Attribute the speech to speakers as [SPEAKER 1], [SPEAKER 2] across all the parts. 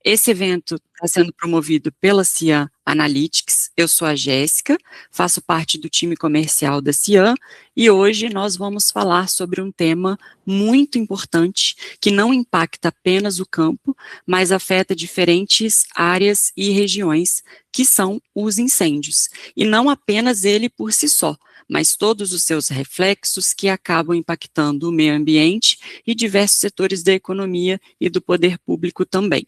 [SPEAKER 1] Esse evento está sendo promovido pela Cian Analytics. Eu sou a Jéssica, faço parte do time comercial da Cian e hoje nós vamos falar sobre um tema muito importante que não impacta apenas o campo, mas afeta diferentes áreas e regiões, que são os incêndios. E não apenas ele por si só, mas todos os seus reflexos que acabam impactando o meio ambiente e diversos setores da economia e do poder público também.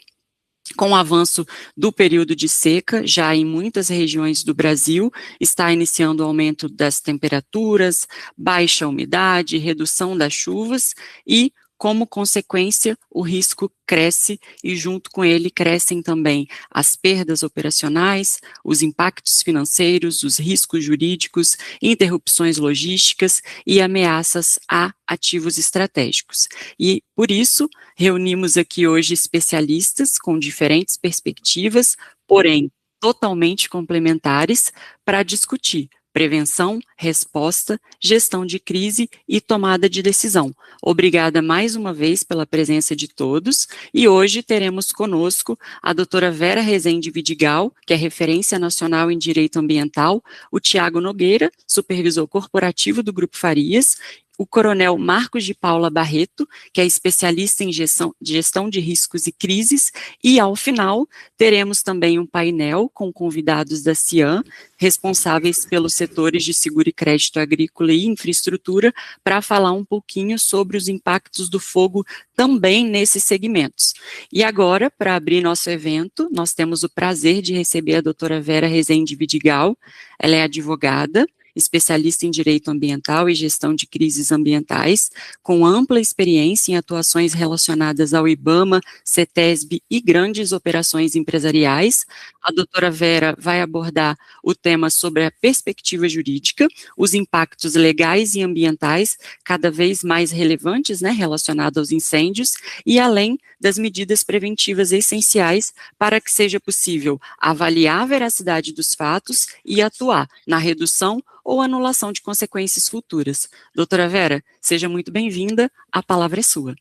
[SPEAKER 1] Com o avanço do período de seca, já em muitas regiões do Brasil, está iniciando o aumento das temperaturas, baixa umidade, redução das chuvas e, como consequência, o risco cresce e junto com ele crescem também as perdas operacionais, os impactos financeiros, os riscos jurídicos, interrupções logísticas e ameaças a ativos estratégicos. E, por isso, reunimos aqui hoje especialistas com diferentes perspectivas, porém totalmente complementares, para discutir prevenção, resposta, gestão de crise e tomada de decisão. Obrigada mais uma vez pela presença de todos e hoje teremos conosco a doutora Vera Rezende Vidigal, que é referência nacional em direito ambiental, o Tiago Nogueira, supervisor corporativo do Grupo Farias, o coronel Marcos de Paula Barreto, que é especialista em gestão de riscos e crises, e ao final teremos também um painel com convidados da Cian, responsáveis pelos setores de seguro e crédito agrícola e infraestrutura, para falar um pouquinho sobre os impactos do fogo também nesses segmentos. E agora, para abrir nosso evento, nós temos o prazer de receber a doutora Vera Rezende Vidigal. Ela é advogada, especialista em direito ambiental e gestão de crises ambientais, com ampla experiência em atuações relacionadas ao IBAMA, CETESB e grandes operações empresariais. A doutora Vera vai abordar o tema sobre a perspectiva jurídica, os impactos legais e ambientais cada vez mais relevantes, relacionados aos incêndios, e além das medidas preventivas essenciais para que seja possível avaliar a veracidade dos fatos e atuar na redução ou anulação de consequências futuras. Doutora Vera, seja muito bem-vinda, a palavra é sua.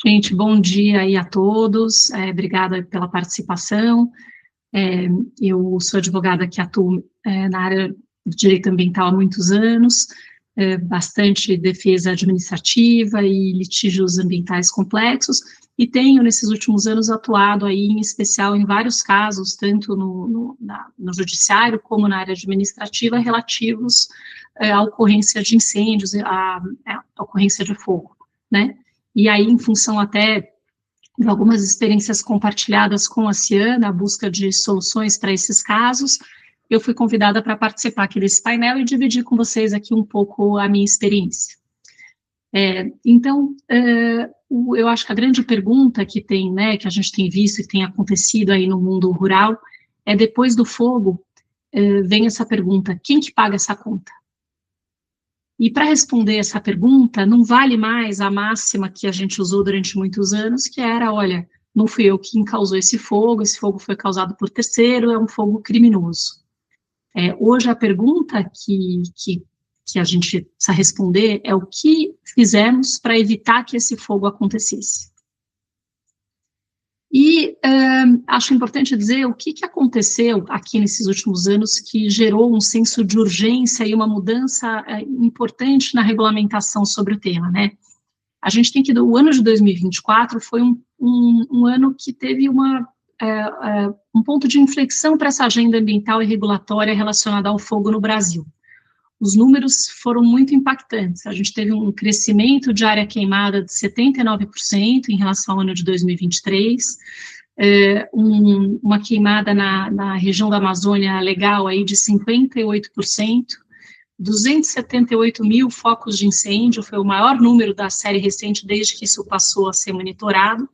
[SPEAKER 2] Gente, bom dia aí a todos, obrigada pela participação. Eu sou advogada que atuo na área de direito ambiental há muitos anos, bastante defesa administrativa e litígios ambientais complexos, e tenho, nesses últimos anos, atuado aí, em especial, em vários casos, tanto no judiciário como na área administrativa, relativos à ocorrência de incêndios, à ocorrência de fogo, né? E aí, em função até de algumas experiências compartilhadas com a Cian, na busca de soluções para esses casos, eu fui convidada para participar aqui desse painel e dividir com vocês aqui um pouco a minha experiência. Então, eu acho que a grande pergunta que tem, que a gente tem visto e tem acontecido aí no mundo rural, é depois do fogo, vem essa pergunta, quem que paga essa conta? E para responder essa pergunta, não vale mais a máxima que a gente usou durante muitos anos, que era, olha, não fui eu quem causou esse fogo foi causado por terceiro, é um fogo criminoso. Hoje a pergunta que a gente precisa responder é o que fizemos para evitar que esse fogo acontecesse. E acho importante dizer o que aconteceu aqui nesses últimos anos que gerou um senso de urgência e uma mudança importante na regulamentação sobre o tema, né? A gente tem que, o ano de 2024 foi um ano que teve um ponto de inflexão para essa agenda ambiental e regulatória relacionada ao fogo no Brasil. Os números foram muito impactantes. A gente teve um crescimento de área queimada de 79% em relação ao ano de 2023, uma queimada na região da Amazônia legal aí de 58%, 278 mil focos de incêndio, foi o maior número da série recente desde que isso passou a ser monitorado,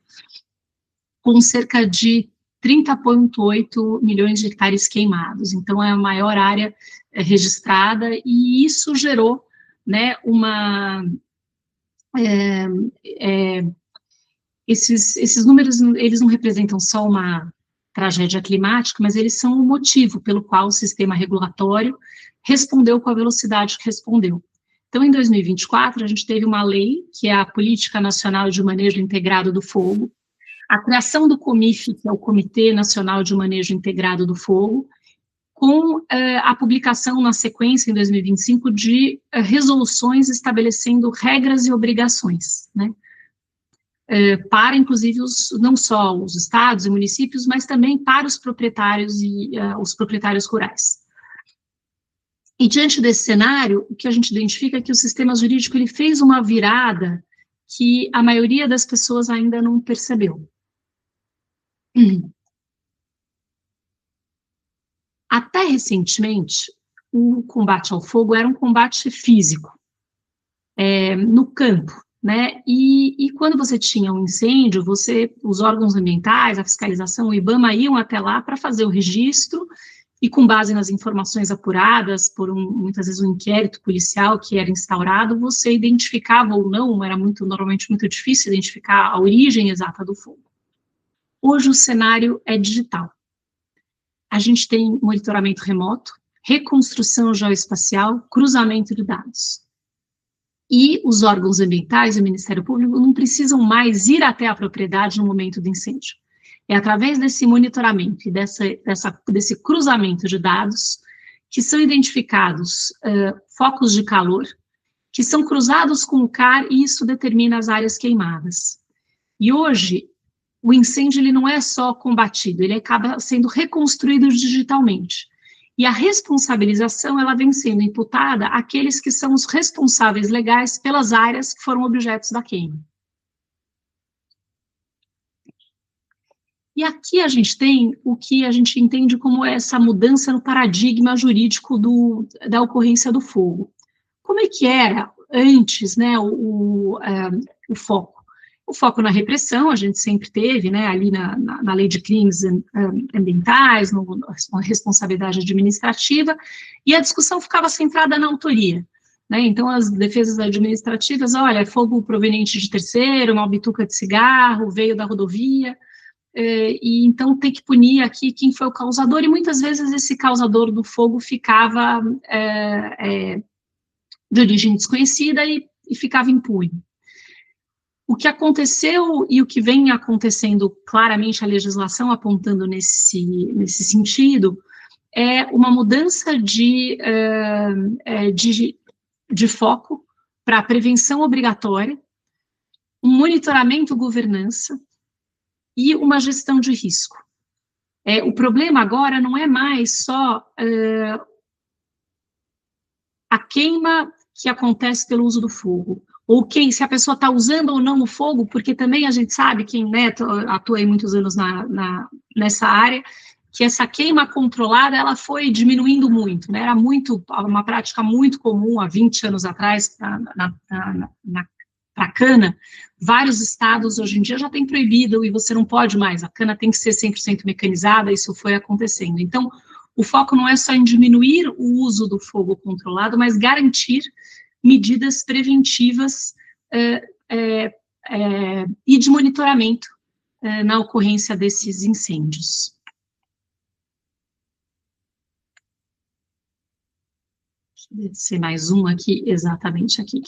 [SPEAKER 2] com cerca de 30,8 milhões de hectares queimados. Então, é a maior área registrada, e isso gerou, esses números, eles não representam só uma tragédia climática, mas eles são o motivo pelo qual o sistema regulatório respondeu com a velocidade que respondeu. Então, em 2024, a gente teve uma lei, que é a Política Nacional de Manejo Integrado do Fogo, A criação do COMIF, que é o Comitê Nacional de Manejo Integrado do Fogo, com a publicação na sequência, em 2025, de resoluções estabelecendo regras e obrigações, né, para, inclusive, não só os estados e municípios, mas também para os proprietários e os proprietários rurais. E, diante desse cenário, o que a gente identifica é que o sistema jurídico ele fez uma virada que a maioria das pessoas ainda não percebeu. Até recentemente, o combate ao fogo era um combate físico, no campo, né? E quando você tinha um incêndio, os órgãos ambientais, a fiscalização, o IBAMA iam até lá para fazer o registro e, com base nas informações apuradas por muitas vezes um inquérito policial que era instaurado, você identificava ou não, era normalmente muito difícil identificar a origem exata do fogo. Hoje o cenário é digital. A gente tem monitoramento remoto, reconstrução geoespacial, cruzamento de dados. E os órgãos ambientais e o Ministério Público não precisam mais ir até a propriedade no momento do incêndio. É através desse monitoramento e desse cruzamento de dados que são identificados focos de calor, que são cruzados com o CAR e isso determina as áreas queimadas. E hoje, o incêndio ele não é só combatido, ele acaba sendo reconstruído digitalmente. E a responsabilização, ela vem sendo imputada àqueles que são os responsáveis legais pelas áreas que foram objetos da queima. E aqui a gente tem o que a gente entende como essa mudança no paradigma jurídico da ocorrência do fogo. Como é que era antes, né, o foco? O foco na repressão, a gente sempre teve, né, ali na lei de crimes ambientais, na responsabilidade administrativa, e a discussão ficava centrada na autoria, né, então as defesas administrativas, olha, é fogo proveniente de terceiro, uma bituca de cigarro, veio da rodovia, e então tem que punir aqui quem foi o causador, e muitas vezes esse causador do fogo ficava de origem desconhecida e ficava impune. O que aconteceu e o que vem acontecendo claramente, a legislação apontando nesse sentido, é uma mudança de foco para a prevenção obrigatória, um monitoramento, governança e uma gestão de risco. O problema agora não é mais só a queima que acontece pelo uso do fogo, ou se a pessoa está usando ou não o fogo, porque também a gente sabe, quem atua aí muitos anos nessa área, que essa queima controlada, ela foi diminuindo muito, né, era uma prática muito comum há 20 anos atrás para a cana. Vários estados hoje em dia já têm proibido e você não pode mais, a cana tem que ser 100% mecanizada, isso foi acontecendo. Então, o foco não é só em diminuir o uso do fogo controlado, mas garantir medidas preventivas e de monitoramento na ocorrência desses incêndios. Deixa eu descer mais um aqui, exatamente aqui.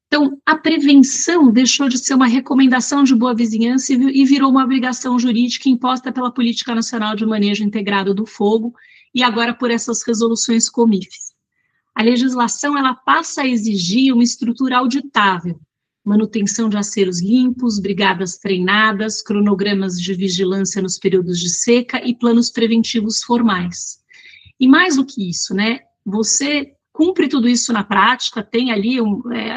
[SPEAKER 2] Então, a prevenção deixou de ser uma recomendação de boa vizinhança e virou uma obrigação jurídica imposta pela Política Nacional de Manejo Integrado do Fogo e agora por essas resoluções COMIFs. A legislação, ela passa a exigir uma estrutura auditável, manutenção de aceros limpos, brigadas treinadas, cronogramas de vigilância nos períodos de seca e planos preventivos formais. E mais do que isso, né, você cumpre tudo isso na prática, tem ali,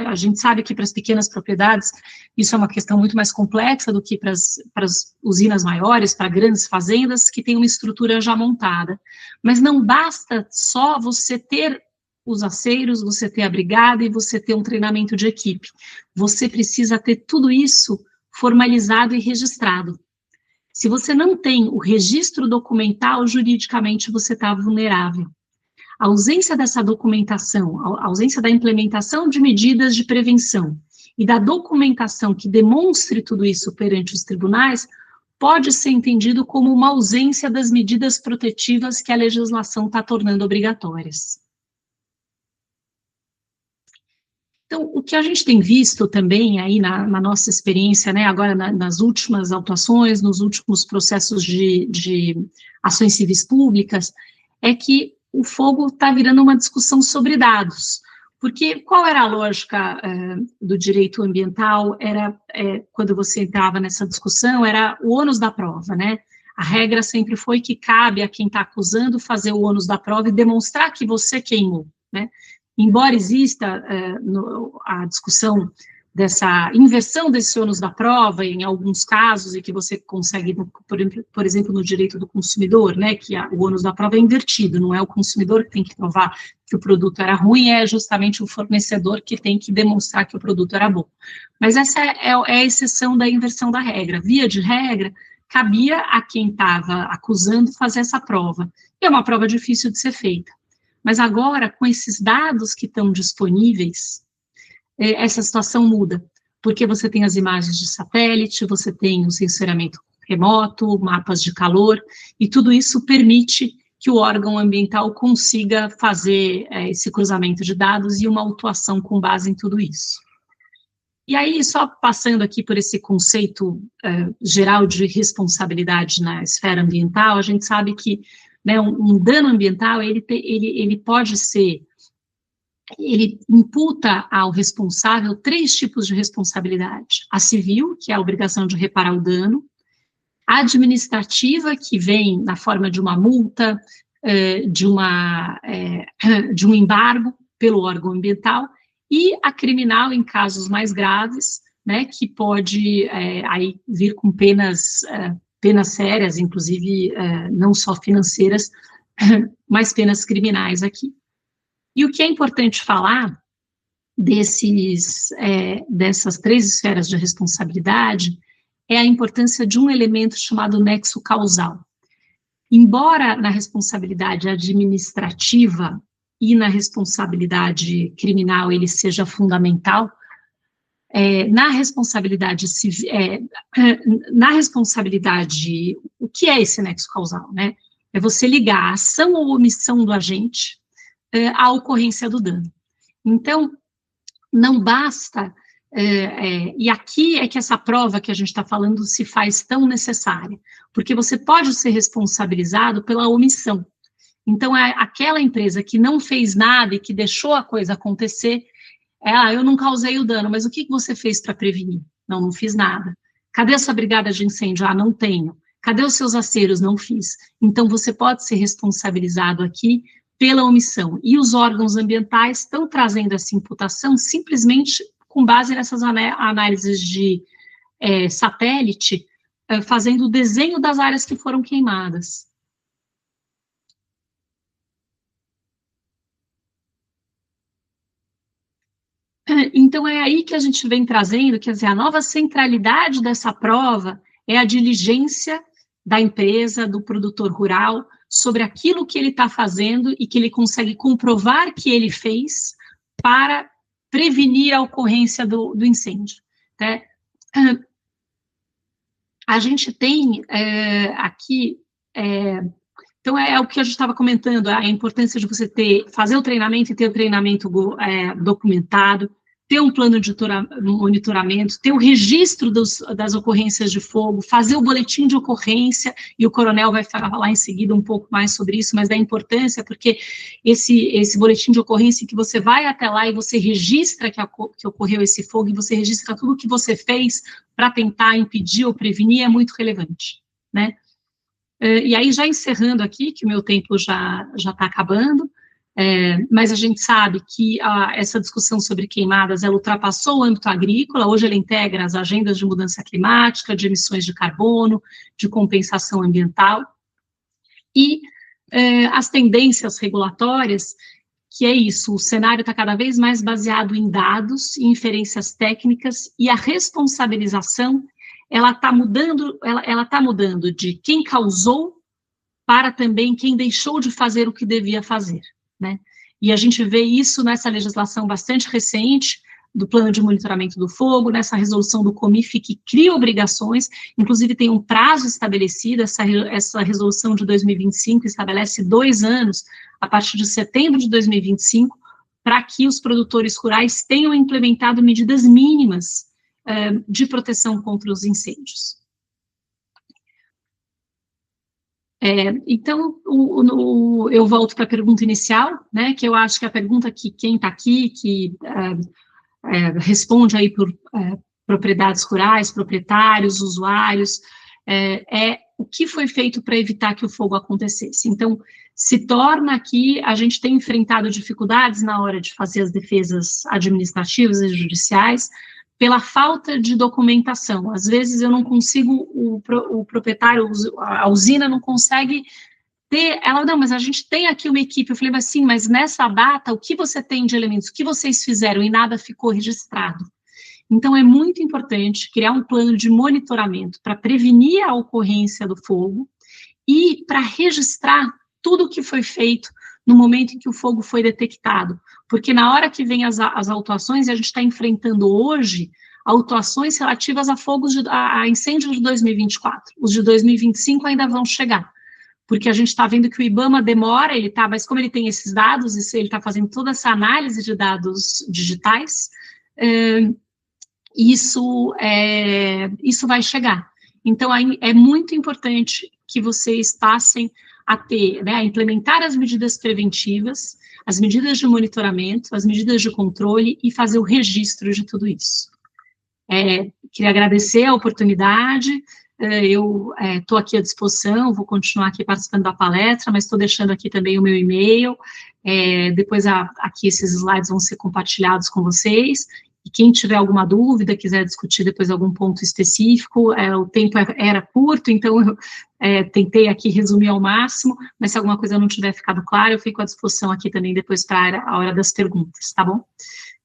[SPEAKER 2] a gente sabe que para as pequenas propriedades isso é uma questão muito mais complexa do que para as usinas maiores, para grandes fazendas que têm uma estrutura já montada. Mas não basta só você ter os aceiros, você ter a brigada e você ter um treinamento de equipe. Você precisa ter tudo isso formalizado e registrado. Se você não tem o registro documental, juridicamente você está vulnerável. A ausência dessa documentação, a ausência da implementação de medidas de prevenção e da documentação que demonstre tudo isso perante os tribunais, pode ser entendido como uma ausência das medidas protetivas que a legislação está tornando obrigatórias. Então, o que a gente tem visto também aí na nossa experiência, né, agora nas últimas autuações, nos últimos processos de ações civis públicas, é que o fogo está virando uma discussão sobre dados. Porque qual era a lógica do direito ambiental? Quando você entrava nessa discussão, era o ônus da prova, né? A regra sempre foi que cabe a quem está acusando fazer o ônus da prova e demonstrar que você queimou, né? Embora exista a discussão dessa inversão desse ônus da prova, em alguns casos, e que você consegue, por exemplo, no direito do consumidor, né, que o ônus da prova é invertido, não é o consumidor que tem que provar que o produto era ruim, é justamente o fornecedor que tem que demonstrar que o produto era bom. Mas essa é a exceção da inversão da regra. Via de regra, cabia a quem estava acusando fazer essa prova. E é uma prova difícil de ser feita. Mas agora, com esses dados que estão disponíveis, essa situação muda, porque você tem as imagens de satélite, você tem o sensoramento remoto, mapas de calor, e tudo isso permite que o órgão ambiental consiga fazer esse cruzamento de dados e uma autuação com base em tudo isso. E aí, só passando aqui por esse conceito geral de responsabilidade na esfera ambiental, a gente sabe que, né, um dano ambiental, ele pode ser, ele imputa ao responsável 3 tipos de responsabilidade: a civil, que é a obrigação de reparar o dano; a administrativa, que vem na forma de uma multa, de um embargo pelo órgão ambiental; e a criminal, em casos mais graves, né, que pode aí vir com penas sérias, inclusive não só financeiras, mas penas criminais aqui. E o que é importante falar dessas 3 esferas de responsabilidade é a importância de um elemento chamado nexo causal. Embora na responsabilidade administrativa e na responsabilidade criminal ele seja fundamental, na responsabilidade, o que é esse nexo causal, né? É você ligar a ação ou omissão do agente à ocorrência do dano. Então, não basta, e aqui é que essa prova que a gente está falando se faz tão necessária, porque você pode ser responsabilizado pela omissão. Então, aquela empresa que não fez nada e que deixou a coisa acontecer, eu não causei o dano, mas o que você fez para prevenir? Não fiz nada. Cadê a sua brigada de incêndio? Não tenho. Cadê os seus aceros? Não fiz. Então, você pode ser responsabilizado aqui pela omissão. E os órgãos ambientais estão trazendo essa imputação simplesmente com base nessas análises de satélite, fazendo o desenho das áreas que foram queimadas. Então, é aí que a gente vem trazendo, quer dizer, a nova centralidade dessa prova é a diligência da empresa, do produtor rural, sobre aquilo que ele está fazendo e que ele consegue comprovar que ele fez para prevenir a ocorrência do incêndio, né? A gente tem aqui, então é o que a gente estava comentando, a importância de você fazer o treinamento e ter o treinamento documentado, ter um plano de monitoramento, ter o registro das ocorrências de fogo, fazer o boletim de ocorrência, e o coronel vai falar em seguida um pouco mais sobre isso, mas da importância, porque esse boletim de ocorrência que você vai até lá e você registra que ocorreu esse fogo, e você registra tudo o que você fez para tentar impedir ou prevenir, é muito relevante, né? E aí, já encerrando aqui, que o meu tempo já está acabando, mas a gente sabe que essa discussão sobre queimadas, ela ultrapassou o âmbito agrícola, hoje ela integra as agendas de mudança climática, de emissões de carbono, de compensação ambiental, e as tendências regulatórias, que é isso, o cenário está cada vez mais baseado em dados, em inferências técnicas, e a responsabilização, ela está mudando de quem causou para também quem deixou de fazer o que devia fazer, né? E a gente vê isso nessa legislação bastante recente do Plano de Monitoramento do Fogo, nessa resolução do COMIF que cria obrigações, inclusive tem um prazo estabelecido, essa resolução de 2025 estabelece 2 anos, a partir de setembro de 2025, para que os produtores rurais tenham implementado medidas mínimas de proteção contra os incêndios. Então, eu volto para a pergunta inicial, né, que eu acho que a pergunta que quem está aqui, que responde aí por propriedades rurais, proprietários, usuários, é o que foi feito para evitar que o fogo acontecesse. Então, se torna aqui, a gente tem enfrentado dificuldades na hora de fazer as defesas administrativas e judiciais, pela falta de documentação. Às vezes eu não consigo, o proprietário, a usina não consegue ter, ela, não, mas a gente tem aqui uma equipe. Eu falei, mas sim, mas nessa data, o que você tem de elementos, o que vocês fizeram e nada ficou registrado? Então, é muito importante criar um plano de monitoramento para prevenir a ocorrência do fogo e para registrar tudo o que foi feito no momento em que o fogo foi detectado, porque na hora que vem as autuações, e a gente está enfrentando hoje autuações relativas a incêndios de 2024, os de 2025 ainda vão chegar, porque a gente está vendo que o IBAMA demora, mas como ele tem esses dados, ele está fazendo toda essa análise de dados digitais, isso vai chegar. Então, é muito importante que vocês passem a ter, né, a implementar as medidas preventivas, as medidas de monitoramento, as medidas de controle e fazer o registro de tudo isso. Queria agradecer a oportunidade, eu estou aqui à disposição, vou continuar aqui participando da palestra, mas estou deixando aqui também o meu e-mail, depois aqui esses slides vão ser compartilhados com vocês, e quem tiver alguma dúvida, quiser discutir depois algum ponto específico, o tempo era curto, então eu tentei aqui resumir ao máximo, mas se alguma coisa não tiver ficado clara, eu fico à disposição aqui também depois para a hora das perguntas, tá bom?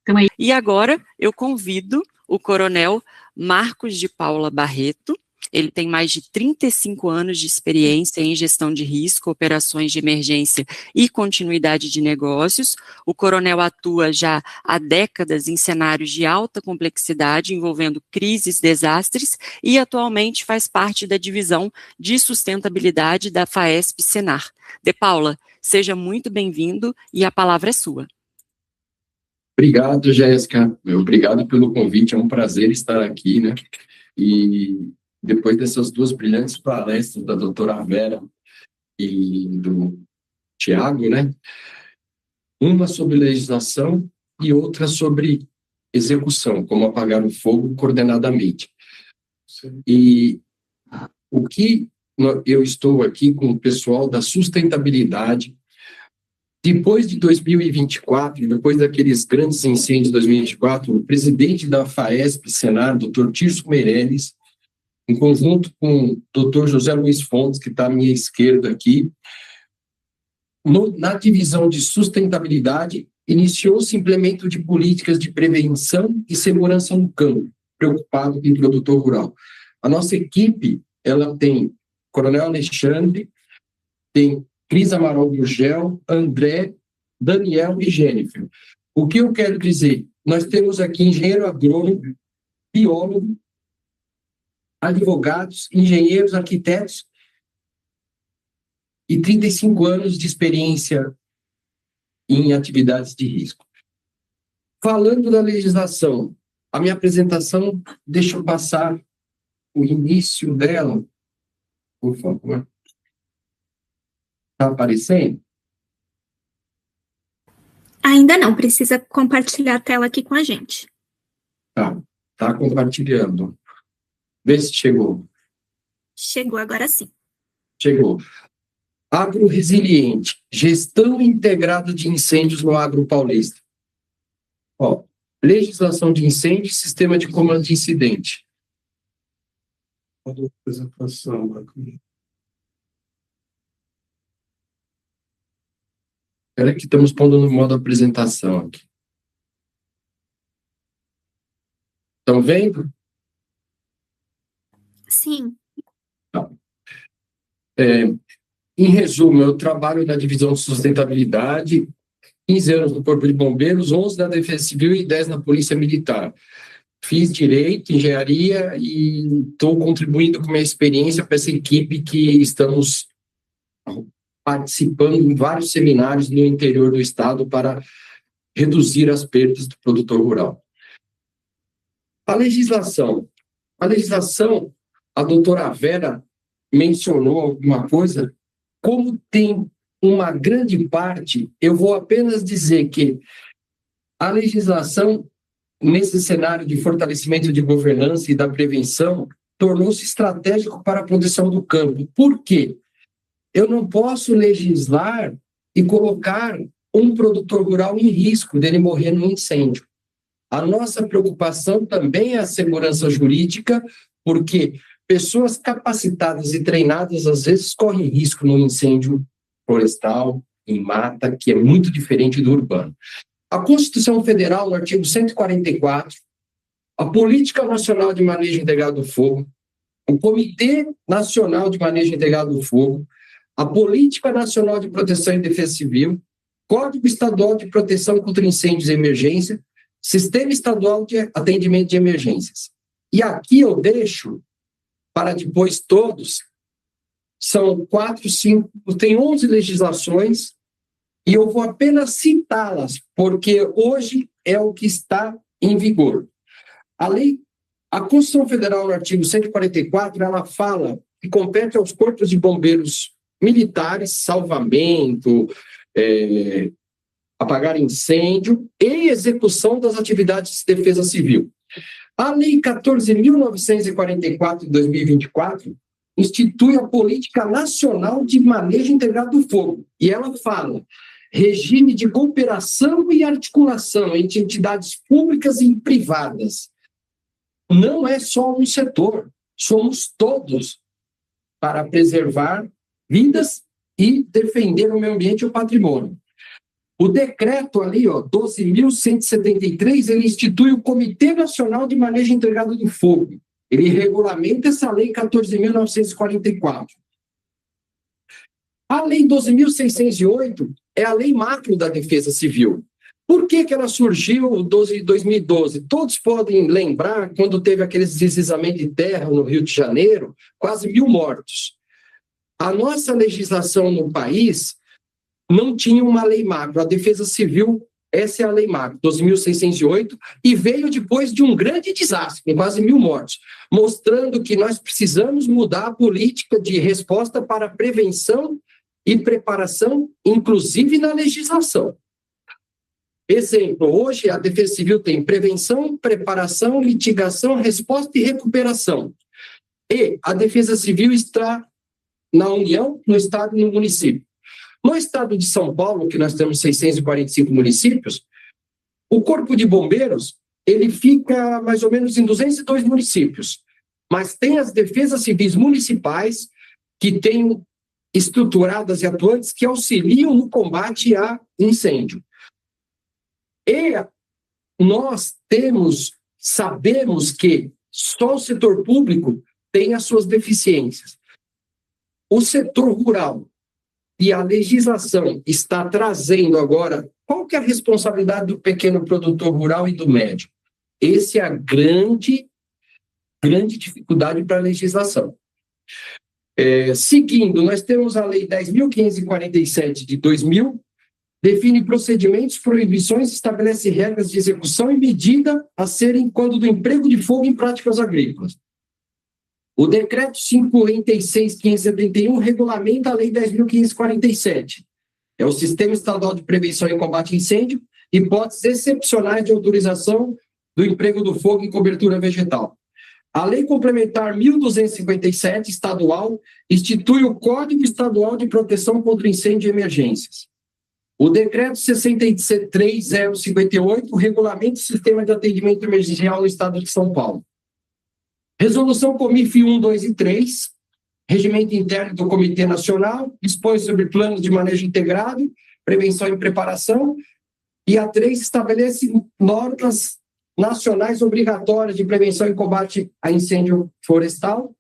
[SPEAKER 2] Então,
[SPEAKER 1] E agora eu convido o Coronel Marcos de Paula Barreto. Ele tem mais de 35 anos de experiência em gestão de risco, operações de emergência e continuidade de negócios. O coronel atua já há décadas em cenários de alta complexidade, envolvendo crises, desastres, e atualmente faz parte da divisão de sustentabilidade da FAESP-Senar. De Paula, seja muito bem-vindo e a palavra é sua.
[SPEAKER 3] Obrigado, Jéssica. Obrigado pelo convite, é um prazer estar aqui, né? E depois dessas duas brilhantes palestras da doutora Vera e do Tiago, né? Uma sobre legislação e outra sobre execução, como apagar o fogo coordenadamente. E o que eu estou aqui com o pessoal da sustentabilidade. Depois de 2024, depois daqueles grandes incêndios de 2024, o presidente da FAESP-Senar, Dr. Tirso Meirelles, em conjunto com o Dr. José Luiz Fontes, que está à minha esquerda aqui, na divisão de sustentabilidade, iniciou-se o implemento de políticas de prevenção e segurança no campo, preocupado com o produtor rural. A nossa equipe, ela tem Coronel Alexandre, tem Cris Amaral Gurgel, André, Daniel e Jennifer. O que eu quero dizer? Nós temos aqui engenheiro agrônomo, biólogo, advogados, engenheiros, arquitetos e 35 anos de experiência em atividades de risco. Falando da legislação, a minha apresentação, deixa eu passar o início dela, por favor. Está aparecendo?
[SPEAKER 4] Ainda não, precisa compartilhar a tela aqui com a gente.
[SPEAKER 3] Tá compartilhando. Vê se chegou.
[SPEAKER 4] Chegou, agora sim.
[SPEAKER 3] Chegou. Agroresiliente, gestão integrada de incêndios no agro paulista. Legislação de incêndio e sistema de comando de incidente. Apresentação aqui. Espera que estamos pondo no modo apresentação aqui. Estão vendo?
[SPEAKER 4] Sim.
[SPEAKER 3] Tá. Em resumo, eu trabalho na divisão de sustentabilidade, 15 anos no Corpo de Bombeiros, 11 na Defesa Civil e 10 na Polícia Militar. Fiz Direito, Engenharia e estou contribuindo com a minha experiência para essa equipe que estamos participando em vários seminários no interior do estado para reduzir as perdas do produtor rural. A legislação, a doutora Vera mencionou alguma coisa, como tem uma grande parte, eu vou apenas dizer que a legislação, nesse cenário de fortalecimento de governança e da prevenção, tornou-se estratégico para a proteção do campo. Por quê? Eu não posso legislar e colocar um produtor rural em risco dele morrer num incêndio. A nossa preocupação também é a segurança jurídica, porque pessoas capacitadas e treinadas, às vezes, correm risco num incêndio florestal, em mata, que é muito diferente do urbano. A Constituição Federal, no artigo 144, a Política Nacional de Manejo Integrado do Fogo, o Comitê Nacional de Manejo Integrado do Fogo, a Política Nacional de Proteção e Defesa Civil, Código Estadual de Proteção contra Incêndios e Emergência, Sistema Estadual de Atendimento de Emergências. E aqui eu deixo, para depois todos, são 4, 5, tem 11 legislações, e eu vou apenas citá-las, porque hoje é o que está em vigor. A Constituição Federal, no artigo 144, ela fala que compete aos corpos de bombeiros militares, salvamento, apagar incêndio e execução das atividades de defesa civil. A Lei 14.944, de 2024, institui a Política Nacional de Manejo Integrado do Fogo, e ela fala regime de cooperação e articulação entre entidades públicas e privadas. Não é só um setor, somos todos para preservar vidas e defender o meio ambiente e o patrimônio. O decreto ali, 12.173, ele institui o Comitê Nacional de Manejo Integrado do Fogo. Ele regulamenta essa lei 14.944. A lei 12.608 é a lei macro da defesa civil. Por que ela surgiu em 2012? Todos podem lembrar quando teve aqueles deslizamentos de terra no Rio de Janeiro, quase 1.000 mortos. A nossa legislação no país não tinha uma lei macro. A defesa civil, essa é a lei macro, 12.608, e veio depois de um grande desastre, com quase 1.000 mortos, mostrando que nós precisamos mudar a política de resposta para prevenção e preparação, inclusive na legislação. Exemplo, hoje a Defesa Civil tem prevenção, preparação, litigação, resposta e recuperação. E a Defesa Civil está na União, no Estado e no município. No Estado de São Paulo, que nós temos 645 municípios, o Corpo de Bombeiros, ele fica mais ou menos em 202 municípios, mas tem as defesas civis municipais que têm estruturadas e atuantes que auxiliam no combate a incêndio. E nós sabemos que só o setor público tem as suas deficiências. O setor rural e a legislação está trazendo agora, qual que é a responsabilidade do pequeno produtor rural e do médio? Essa é a grande dificuldade para a legislação. Seguindo, nós temos a Lei 10.547 de 2000, define procedimentos, proibições, estabelece regras de execução e medida a serem quando do emprego de fogo em práticas agrícolas. O Decreto 56.571 regulamenta a Lei 10.547. É o Sistema Estadual de Prevenção e Combate a Incêndio, hipóteses excepcionais de autorização do emprego do fogo em cobertura vegetal. A Lei Complementar 1.257, estadual, institui o Código Estadual de Proteção contra Incêndio e Emergências. O Decreto 63.058 regulamenta o Sistema de Atendimento Emergencial no Estado de São Paulo. Resolução COMIF 1, 2 e 3, Regimento Interno do Comitê Nacional, dispõe sobre planos de manejo integrado, prevenção e preparação, e a 3 estabelece normas nacionais obrigatórias de prevenção e combate a incêndio florestal,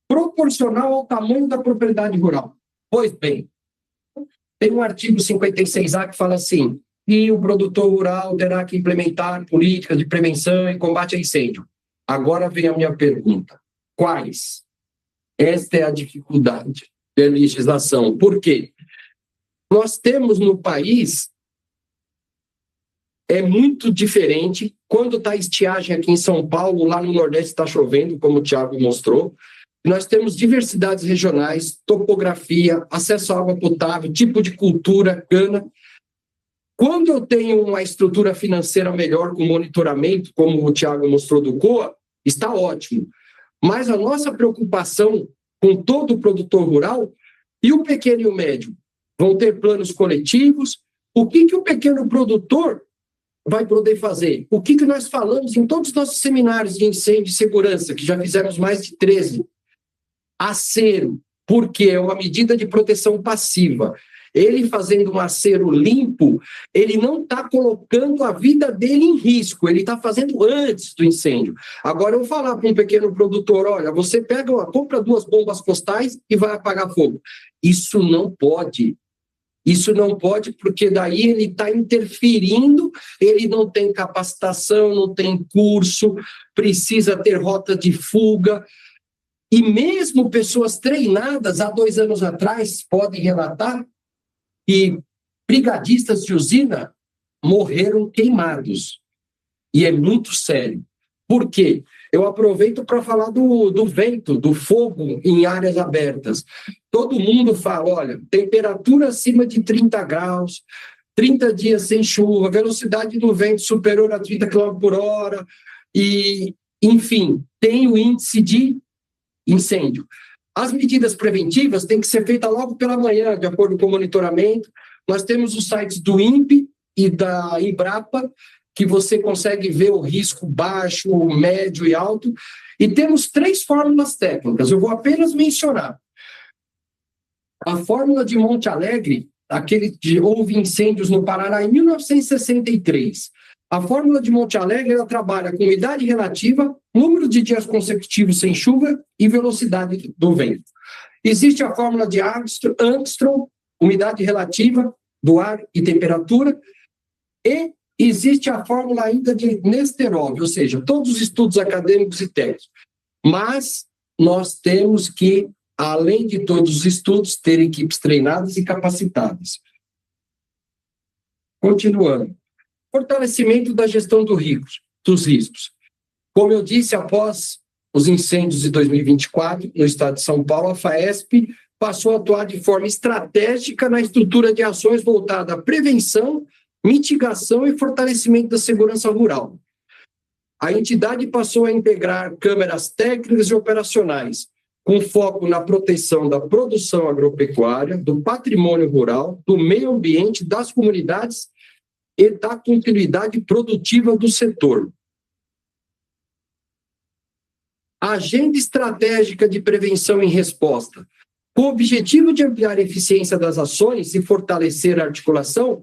[SPEAKER 3] proporcional ao tamanho da propriedade rural. Pois bem, tem um artigo 56A que fala assim, que o produtor rural terá que implementar políticas de prevenção e combate a incêndio. Agora vem a minha pergunta. Quais? Esta é a dificuldade da legislação. Por quê? Nós temos no país é muito diferente. Quando está estiagem aqui em São Paulo, lá no Nordeste está chovendo, como o Thiago mostrou. Nós temos diversidades regionais, topografia, acesso à água potável, tipo de cultura, cana. Quando eu tenho uma estrutura financeira melhor com monitoramento, como o Thiago mostrou do COA, está ótimo. Mas a nossa preocupação com todo o produtor rural e o pequeno e o médio vão ter planos coletivos. O que o pequeno produtor vai poder fazer? O que nós falamos em todos os nossos seminários de incêndio e segurança, que já fizemos mais de 13? Acero, porque é uma medida de proteção passiva. Ele fazendo um acero limpo, ele não está colocando a vida dele em risco, ele está fazendo antes do incêndio. Agora eu vou falar para um pequeno produtor, olha, você compra 2 bombas postais e vai apagar fogo. Isso não pode. Isso não pode, porque daí ele está interferindo, ele não tem capacitação, não tem curso, precisa ter rota de fuga. E mesmo pessoas treinadas, há 2 anos atrás, podem relatar que brigadistas de usina morreram queimados. E é muito sério. Por quê? Eu aproveito para falar do vento, do fogo em áreas abertas. Todo mundo fala, olha, temperatura acima de 30 graus, 30 dias sem chuva, velocidade do vento superior a 30 km por hora, e, enfim, tem o índice de incêndio. As medidas preventivas têm que ser feitas logo pela manhã, de acordo com o monitoramento. Nós temos os sites do INPE e da Embrapa, que você consegue ver o risco baixo, médio e alto. E temos 3 fórmulas técnicas, eu vou apenas mencionar. A fórmula de Monte Alegre, houve incêndios no Paraná em 1963. A fórmula de Monte Alegre, ela trabalha com umidade relativa, número de dias consecutivos sem chuva e velocidade do vento. Existe a fórmula de Armstrong, umidade relativa do ar e temperatura, e existe a fórmula ainda de Nesterov, ou seja, todos os estudos acadêmicos e técnicos. Mas nós temos que, além de todos os estudos, ter equipes treinadas e capacitadas. Continuando. Fortalecimento da gestão dos riscos. Como eu disse, após os incêndios de 2024, no estado de São Paulo, a FAESP passou a atuar de forma estratégica na estrutura de ações voltada à prevenção, mitigação e fortalecimento da segurança rural. A entidade passou a integrar câmeras técnicas e operacionais, com foco na proteção da produção agropecuária, do patrimônio rural, do meio ambiente, das comunidades e da continuidade produtiva do setor. A agenda estratégica de prevenção e resposta. Com o objetivo de ampliar a eficiência das ações e fortalecer a articulação,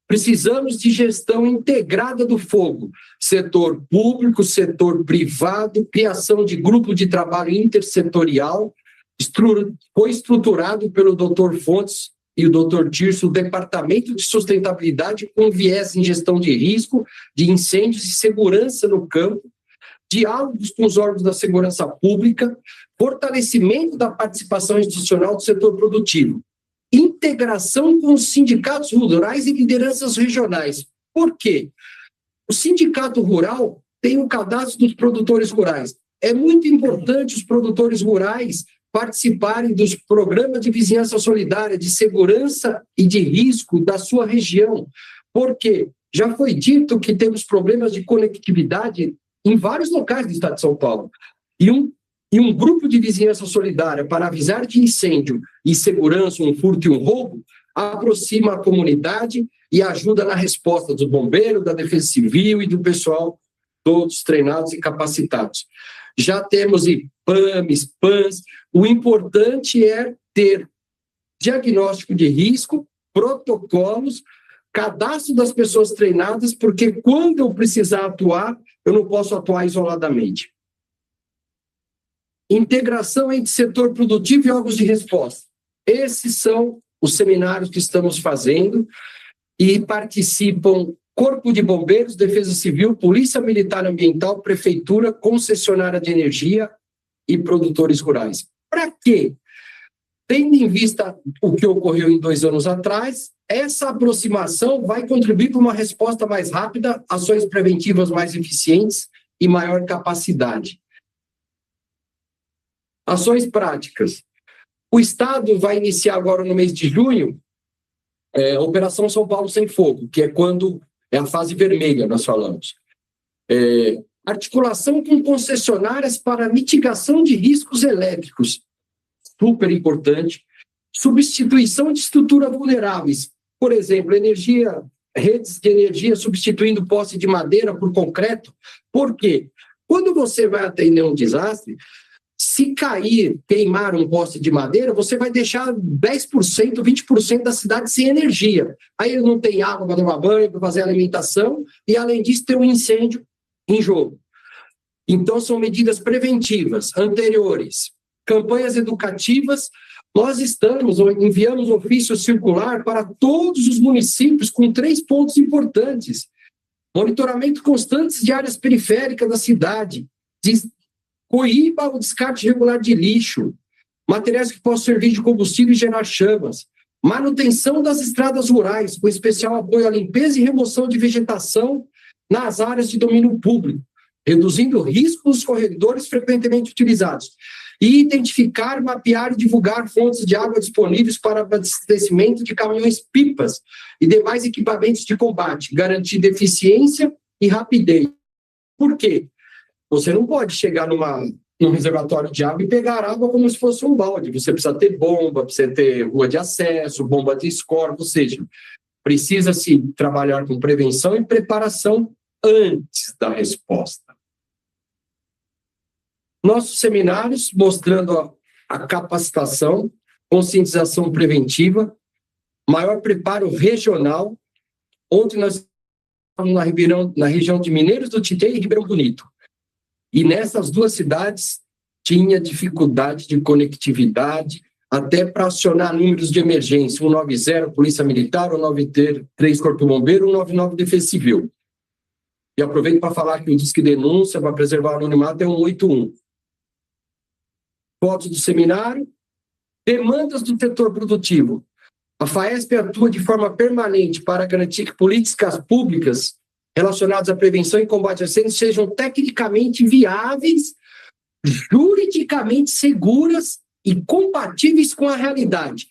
[SPEAKER 3] precisamos de gestão integrada do fogo, setor público, setor privado, criação de grupo de trabalho intersetorial, foi estruturado pelo Dr. Fontes e o Dr. Tirso, o Departamento de Sustentabilidade com viés em gestão de risco, de incêndios e segurança no campo, diálogos com os órgãos da segurança pública, fortalecimento da participação institucional do setor produtivo, integração com os sindicatos rurais e lideranças regionais. Por quê? O sindicato rural tem o cadastro dos produtores rurais. É muito importante os produtores rurais participarem dos programas de vizinhança solidária, de segurança e de risco da sua região. Porque já foi dito que temos problemas de conectividade em vários locais do estado de São Paulo. E um grupo de vizinhança solidária para avisar de incêndio e segurança, um furto e um roubo, aproxima a comunidade e ajuda na resposta dos bombeiros, da Defesa Civil e do pessoal todos treinados e capacitados. Já temos IPAMs, PANs. O importante é ter diagnóstico de risco, protocolos, cadastro das pessoas treinadas, porque quando eu precisar atuar, eu não posso atuar isoladamente. Integração entre setor produtivo e órgãos de resposta. Esses são os seminários que estamos fazendo e participam Corpo de Bombeiros, Defesa Civil, Polícia Militar Ambiental, Prefeitura, concessionária de energia e produtores rurais. Para quê? Tendo em vista o que ocorreu em 2 anos atrás, essa aproximação vai contribuir para uma resposta mais rápida, ações preventivas mais eficientes e maior capacidade. Ações práticas. O Estado vai iniciar agora no mês de junho a Operação São Paulo Sem Fogo, que é quando é a fase vermelha, nós falamos. Articulação com concessionárias para mitigação de riscos elétricos, super importante. Substituição de estruturas vulneráveis, por exemplo, redes de energia substituindo poste de madeira por concreto. Por quê? Quando você vai atender um desastre, se queimar um poste de madeira, você vai deixar 10%, 20% da cidade sem energia. Aí ele não tem água para tomar banho, para fazer alimentação, e além disso tem um incêndio em jogo. Então são medidas preventivas, anteriores, campanhas educativas. Nós enviamos ofício circular para todos os municípios com 3 pontos importantes. Monitoramento constante de áreas periféricas da cidade, coíba o descarte regular de lixo, materiais que possam servir de combustível e gerar chamas, manutenção das estradas rurais, com especial apoio à limpeza e remoção de vegetação nas áreas de domínio público, reduzindo riscos dos corredores frequentemente utilizados, e identificar, mapear e divulgar fontes de água disponíveis para abastecimento de caminhões-pipas e demais equipamentos de combate, garantindo eficiência e rapidez. Por quê? Você não pode chegar num reservatório de água e pegar água como se fosse um balde. Você precisa ter bomba, precisa ter rua de acesso, bomba de escorte, ou seja, precisa-se trabalhar com prevenção e preparação antes da resposta. Nossos seminários mostrando a capacitação, conscientização preventiva, maior preparo regional. Ontem nós estávamos na região de Mineiros do Tietê e Ribeirão Bonito. E nessas 2 cidades tinha dificuldade de conectividade, até para acionar números de emergência, 190, Polícia Militar, 193, Corpo Bombeiro, 199, Defesa Civil. E aproveito para falar que o Disque Denúncia, para preservar o anonimato, é 181. Fotos do seminário. Demandas do setor produtivo. A FAESP atua de forma permanente para garantir que políticas públicas relacionadas à prevenção e combate a incêndios sejam tecnicamente viáveis, juridicamente seguras e compatíveis com a realidade.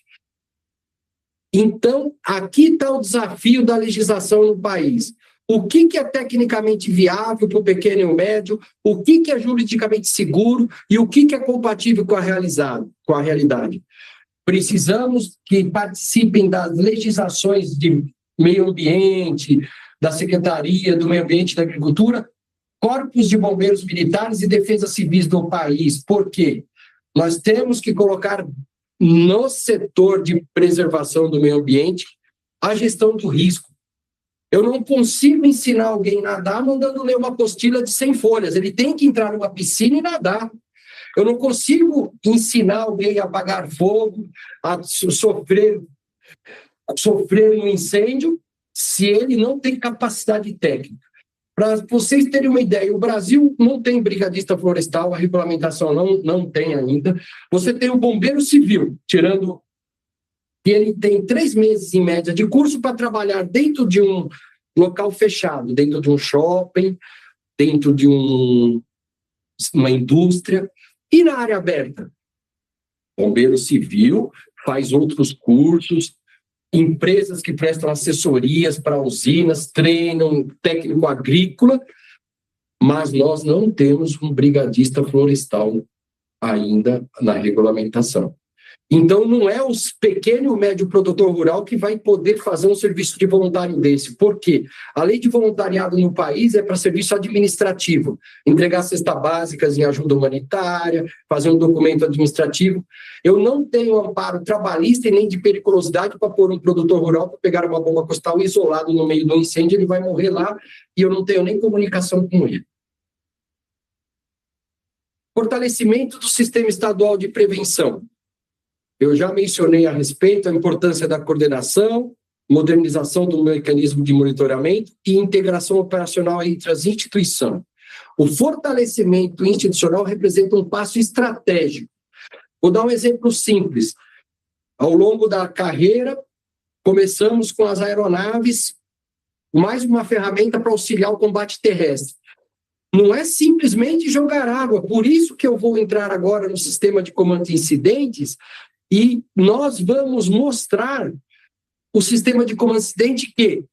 [SPEAKER 3] Então, aqui está o desafio da legislação no país. O que é tecnicamente viável para o pequeno e o médio, o que é juridicamente seguro e o que é compatível com a realidade. Precisamos que participem das legislações de meio ambiente, da Secretaria do Meio Ambiente e da Agricultura, corpos de bombeiros militares e defesas civis do país. Por quê? Nós temos que colocar no setor de preservação do meio ambiente a gestão do risco. Eu não consigo ensinar alguém a nadar mandando ler uma apostila de 100 folhas. Ele tem que entrar numa piscina e nadar. Eu não consigo ensinar alguém a apagar fogo, a sofrer um incêndio, se ele não tem capacidade técnica. Para vocês terem uma ideia, o Brasil não tem brigadista florestal, a regulamentação não tem ainda. Você tem o bombeiro civil, tirando que ele tem 3 meses, em média, de curso para trabalhar dentro de um local fechado, dentro de um shopping, dentro de uma indústria. E na área aberta? Bombeiro civil faz outros cursos, empresas que prestam assessorias para usinas, treinam técnico agrícola, mas nós não temos um brigadista florestal ainda na regulamentação. Então, não é o pequeno e o médio produtor rural que vai poder fazer um serviço de voluntário desse. Por quê? A lei de voluntariado no país é para serviço administrativo. Entregar cestas básicas em ajuda humanitária, fazer um documento administrativo. Eu não tenho amparo trabalhista e nem de periculosidade para pôr um produtor rural para pegar uma bomba costal isolado no meio do incêndio, ele vai morrer lá e eu não tenho nem comunicação com ele. Fortalecimento do sistema estadual de prevenção. Eu já mencionei a respeito a importância da coordenação, modernização do mecanismo de monitoramento e integração operacional entre as instituições. O fortalecimento institucional representa um passo estratégico. Vou dar um exemplo simples. Ao longo da carreira, começamos com as aeronaves, mais uma ferramenta para auxiliar o combate terrestre. Não é simplesmente jogar água, por isso que eu vou entrar agora no sistema de comando de incidentes e nós vamos mostrar o sistema de comando de incidente que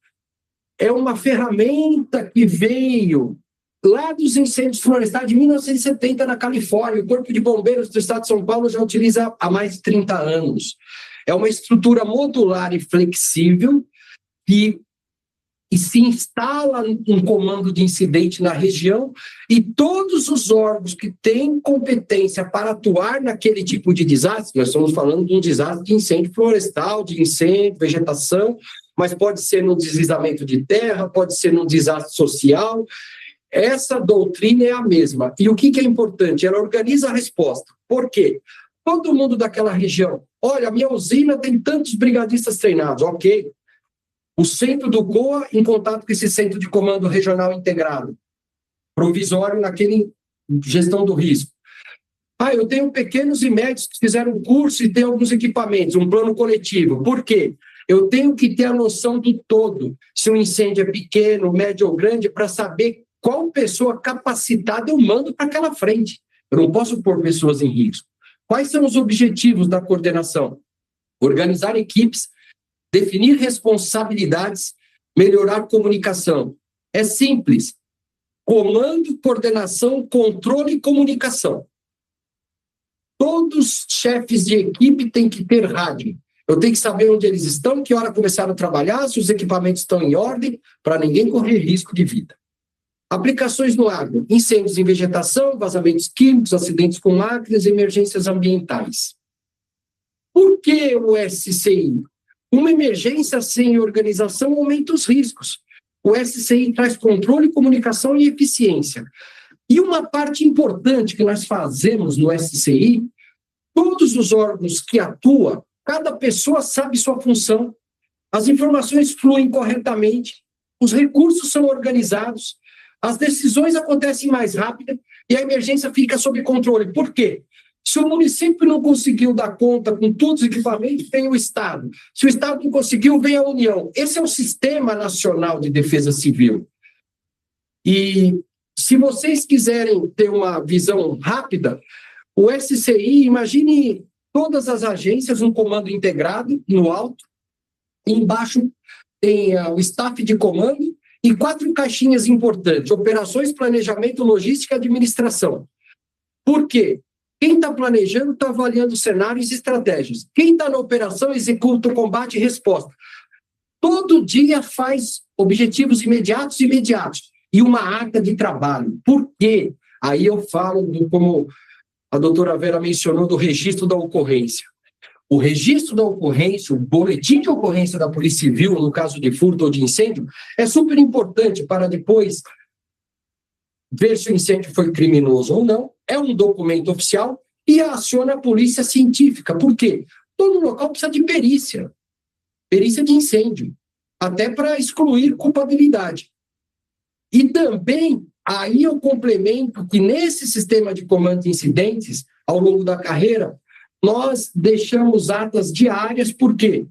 [SPEAKER 3] é uma ferramenta que veio lá dos incêndios florestais de 1970 na Califórnia. O Corpo de Bombeiros do Estado de São Paulo já utiliza há mais de 30 anos. É uma estrutura modular e flexível que se instala um comando de incidente na região e todos os órgãos que têm competência para atuar naquele tipo de desastre, nós estamos falando de um desastre de incêndio florestal, de incêndio, vegetação, mas pode ser num deslizamento de terra, pode ser num desastre social. Essa doutrina é a mesma. E o que é importante? Ela organiza a resposta. Por quê? Todo mundo daquela região, olha, a minha usina tem tantos brigadistas treinados, ok. O centro do COA em contato com esse centro de comando regional integrado, provisório naquele gestão do risco. Eu tenho pequenos e médios que fizeram um curso e têm alguns equipamentos, um plano coletivo. Por quê? Eu tenho que ter a noção do todo, se um incêndio é pequeno, médio ou grande, para saber qual pessoa capacitada eu mando para aquela frente. Eu não posso pôr pessoas em risco. Quais são os objetivos da coordenação? Organizar equipes, definir responsabilidades, melhorar a comunicação. É simples. Comando, coordenação, controle e comunicação. Todos os chefes de equipe têm que ter rádio. Eu tenho que saber onde eles estão, que hora começaram a trabalhar, se os equipamentos estão em ordem, para ninguém correr risco de vida. Aplicações no agro, incêndios em vegetação, vazamentos químicos, acidentes com máquinas, emergências ambientais. Por que o SCI? Uma emergência sem organização aumenta os riscos. O SCI traz controle, comunicação e eficiência. E uma parte importante que nós fazemos no SCI, todos os órgãos que atuam, cada pessoa sabe sua função, as informações fluem corretamente, os recursos são organizados, as decisões acontecem mais rápido e a emergência fica sob controle. Por quê? Se o município não conseguiu dar conta com todos os equipamentos, vem o Estado. Se o Estado não conseguiu, vem a União. Esse é o Sistema Nacional de Defesa Civil. E se vocês quiserem ter uma visão rápida, o SCI, imagine todas as agências, um comando integrado no alto, embaixo tem o staff de comando e 4 caixinhas importantes: operações, planejamento, logística e administração. Por quê? Quem está planejando está avaliando cenários e estratégias. Quem está na operação executa o combate e resposta. Todo dia faz objetivos imediatos e uma ata de trabalho. Por quê? Aí eu falo, como a doutora Vera mencionou, do registro da ocorrência. O registro da ocorrência, o boletim de ocorrência da Polícia Civil, no caso de furto ou de incêndio, é super importante para depois ver se o incêndio foi criminoso ou não. É um documento oficial e aciona a polícia científica. Por quê? Todo local precisa de perícia de incêndio, até para excluir culpabilidade. E também, aí eu complemento que nesse sistema de comando de incidentes, ao longo da carreira, nós deixamos atas diárias, porque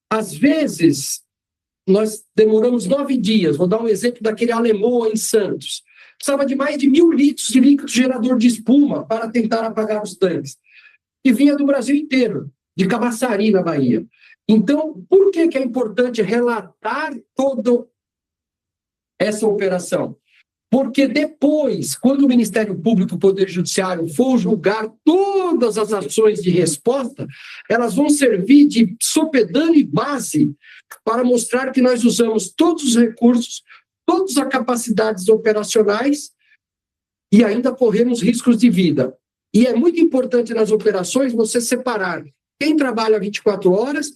[SPEAKER 3] às vezes nós demoramos 9 dias. Vou dar um exemplo daquele Alemoa em Santos. Precisava de mais de 1.000 litros de líquido gerador de espuma para tentar apagar os tanques. E vinha do Brasil inteiro, de Camaçari, na Bahia. Então, por que é importante relatar toda essa operação? Porque depois, quando o Ministério Público e o Poder Judiciário for julgar todas as ações de resposta, elas vão servir de sopedano e base para mostrar que nós usamos todos os recursos, todas as capacidades operacionais e ainda corremos riscos de vida. E é muito importante nas operações você separar quem trabalha 24 horas,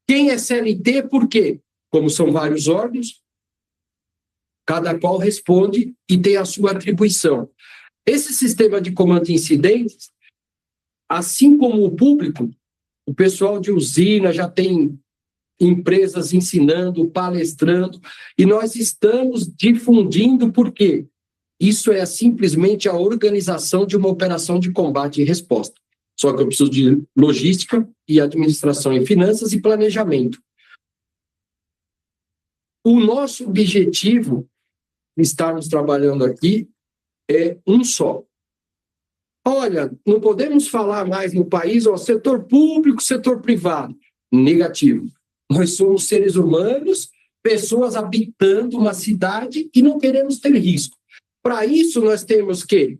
[SPEAKER 3] quem é CLT, por quê? Como são vários órgãos, cada qual responde e tem a sua atribuição. Esse sistema de comando de incidentes, assim como o público, o pessoal de usina já tem empresas ensinando, palestrando, e nós estamos difundindo, porque isso é simplesmente a organização de uma operação de combate e resposta. Só que eu preciso de logística e administração em finanças e planejamento. O nosso objetivo, estarmos trabalhando aqui, é um só. Olha, não podemos falar mais no país, setor público, setor privado. Negativo. Nós somos seres humanos, pessoas habitando uma cidade e não queremos ter risco. Para isso, nós temos que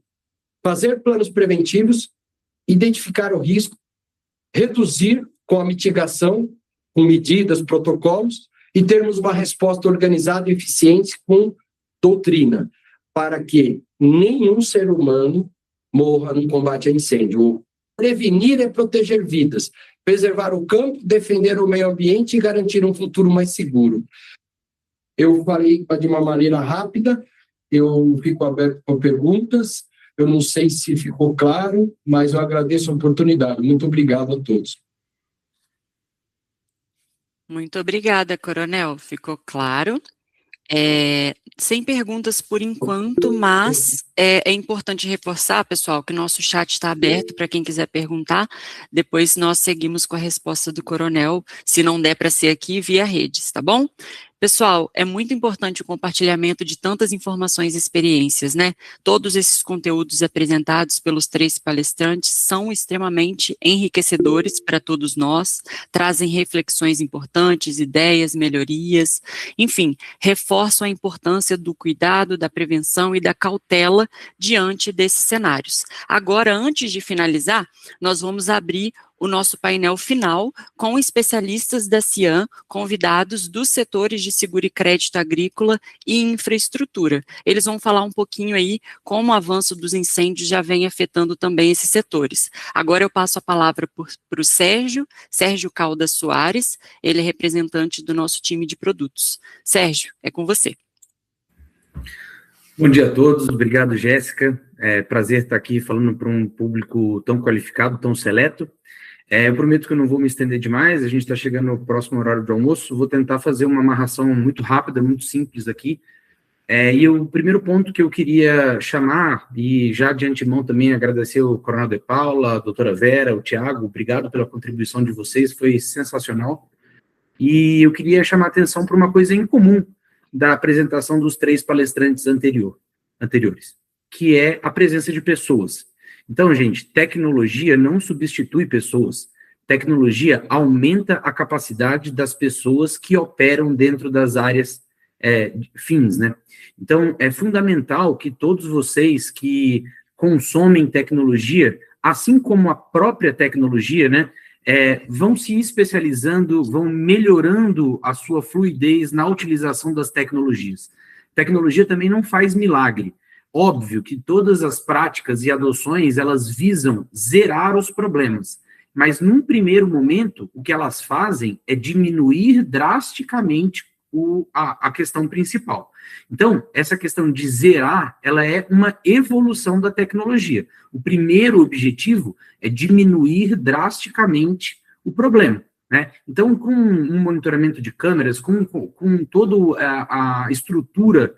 [SPEAKER 3] fazer planos preventivos, identificar o risco, reduzir com a mitigação, com medidas, protocolos, e termos uma resposta organizada e eficiente com doutrina, para que nenhum ser humano morra no combate a incêndio. Prevenir é proteger vidas, preservar o campo, defender o meio ambiente e garantir um futuro mais seguro. Eu falei de uma maneira rápida, eu fico aberto com perguntas, eu não sei se ficou claro, mas eu agradeço a oportunidade. Muito obrigado a todos.
[SPEAKER 1] Muito obrigada, Coronel. Ficou claro. Sem perguntas por enquanto, mas é importante reforçar, pessoal, que nosso chat está aberto para quem quiser perguntar. Depois nós seguimos com a resposta do Coronel, se não der para ser aqui, via redes, tá bom? Pessoal, é muito importante o compartilhamento de tantas informações e experiências, né? Todos esses conteúdos apresentados pelos 3 palestrantes são extremamente enriquecedores para todos nós, trazem reflexões importantes, ideias, melhorias, enfim, reforçam a importância do cuidado, da prevenção e da cautela diante desses cenários. Agora, antes de finalizar, nós vamos abrir o nosso painel final com especialistas da CIAN, convidados dos setores de seguro e crédito agrícola e infraestrutura. Eles vão falar um pouquinho aí como o avanço dos incêndios já vem afetando também esses setores. Agora eu passo a palavra para o Sérgio Caldas Soares, ele é representante do nosso time de produtos. Sérgio, é com você.
[SPEAKER 5] Bom dia a todos, obrigado, Jéssica. É prazer estar aqui falando para um público tão qualificado, tão seleto. Eu prometo que eu não vou me estender demais, a gente está chegando no próximo horário do almoço, vou tentar fazer uma amarração muito rápida, muito simples aqui. E o primeiro ponto que eu queria chamar, e já de antemão também agradecer o Coronel De Paula, a doutora Vera, o Tiago, obrigado pela contribuição de vocês, foi sensacional. E eu queria chamar a atenção para uma coisa em comum da apresentação dos 3 palestrantes anteriores, que é a presença de pessoas. Então, gente, tecnologia não substitui pessoas. Tecnologia aumenta a capacidade das pessoas que operam dentro das áreas fins, né? Então, é fundamental que todos vocês que consomem tecnologia, assim como a própria tecnologia, né, vão se especializando, vão melhorando a sua fluidez na utilização das tecnologias. Tecnologia também não faz milagre. Óbvio que todas as práticas e adoções, elas visam zerar os problemas, mas num primeiro momento, o que elas fazem é diminuir drasticamente a questão principal. Então, essa questão de zerar, ela é uma evolução da tecnologia. O primeiro objetivo é diminuir drasticamente o problema, né? Então, com um monitoramento de câmeras, com toda a estrutura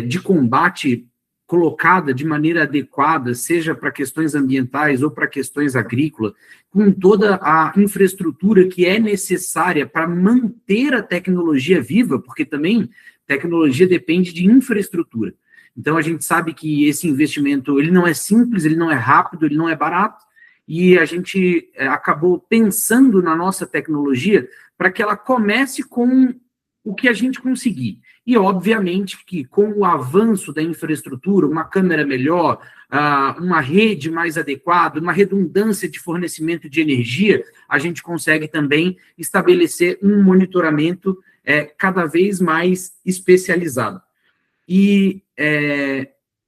[SPEAKER 5] de combate colocada de maneira adequada, seja para questões ambientais ou para questões agrícolas, com toda a infraestrutura que é necessária para manter a tecnologia viva, porque também tecnologia depende de infraestrutura. Então, a gente sabe que esse investimento, ele não é simples, ele não é rápido, ele não é barato, e a gente acabou pensando na nossa tecnologia para que ela comece com o que a gente conseguir. E, obviamente, que com o avanço da infraestrutura, uma câmera melhor, uma rede mais adequada, uma redundância de fornecimento de energia, a gente consegue também estabelecer um monitoramento cada vez mais especializado. E,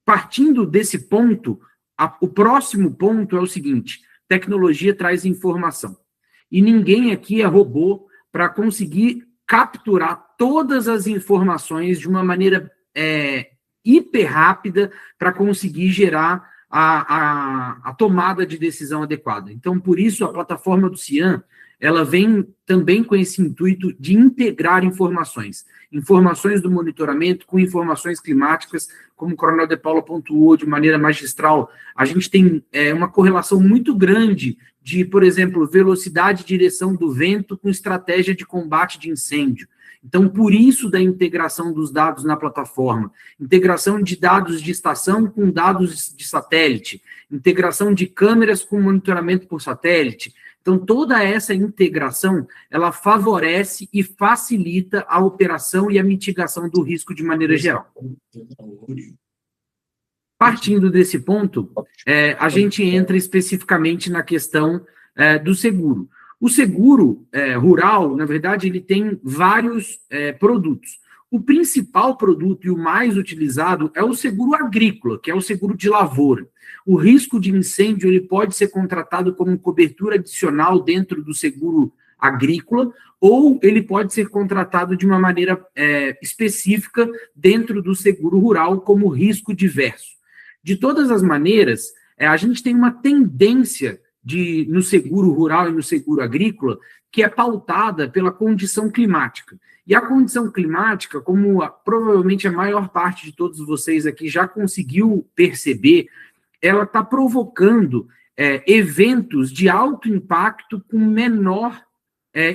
[SPEAKER 5] partindo desse ponto, o próximo ponto é o seguinte: tecnologia traz informação. E ninguém aqui é robô para conseguir capturar todas as informações de uma maneira hiper rápida para conseguir gerar a tomada de decisão adequada. Então, por isso, a plataforma do CIAN, ela vem também com esse intuito de integrar informações do monitoramento com informações climáticas, como o Coronel De Paula pontuou de maneira magistral. A gente tem uma correlação muito grande de, por exemplo, velocidade e direção do vento com estratégia de combate de incêndio. Então, por isso da integração dos dados na plataforma, integração de dados de estação com dados de satélite, integração de câmeras com monitoramento por satélite. Então, toda essa integração, ela favorece e facilita a operação e a mitigação do risco de maneira geral. Partindo desse ponto, a gente entra especificamente na questão do seguro. O seguro rural, na verdade, ele tem vários produtos. O principal produto e o mais utilizado é o seguro agrícola, que é o seguro de lavoura. O risco de incêndio ele pode ser contratado como cobertura adicional dentro do seguro agrícola, ou ele pode ser contratado de uma maneira específica dentro do seguro rural como risco diverso. De todas as maneiras, a gente tem uma tendência no seguro rural e no seguro agrícola que é pautada pela condição climática. E a condição climática, como provavelmente a maior parte de todos vocês aqui já conseguiu perceber, ela está provocando eventos de alto impacto com menor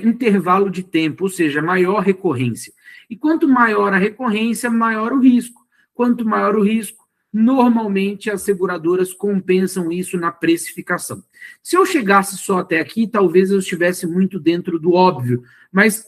[SPEAKER 5] intervalo de tempo, ou seja, maior recorrência. E quanto maior a recorrência, maior o risco. Quanto maior o risco, normalmente as seguradoras compensam isso na precificação. Se eu chegasse só até aqui, talvez eu estivesse muito dentro do óbvio, mas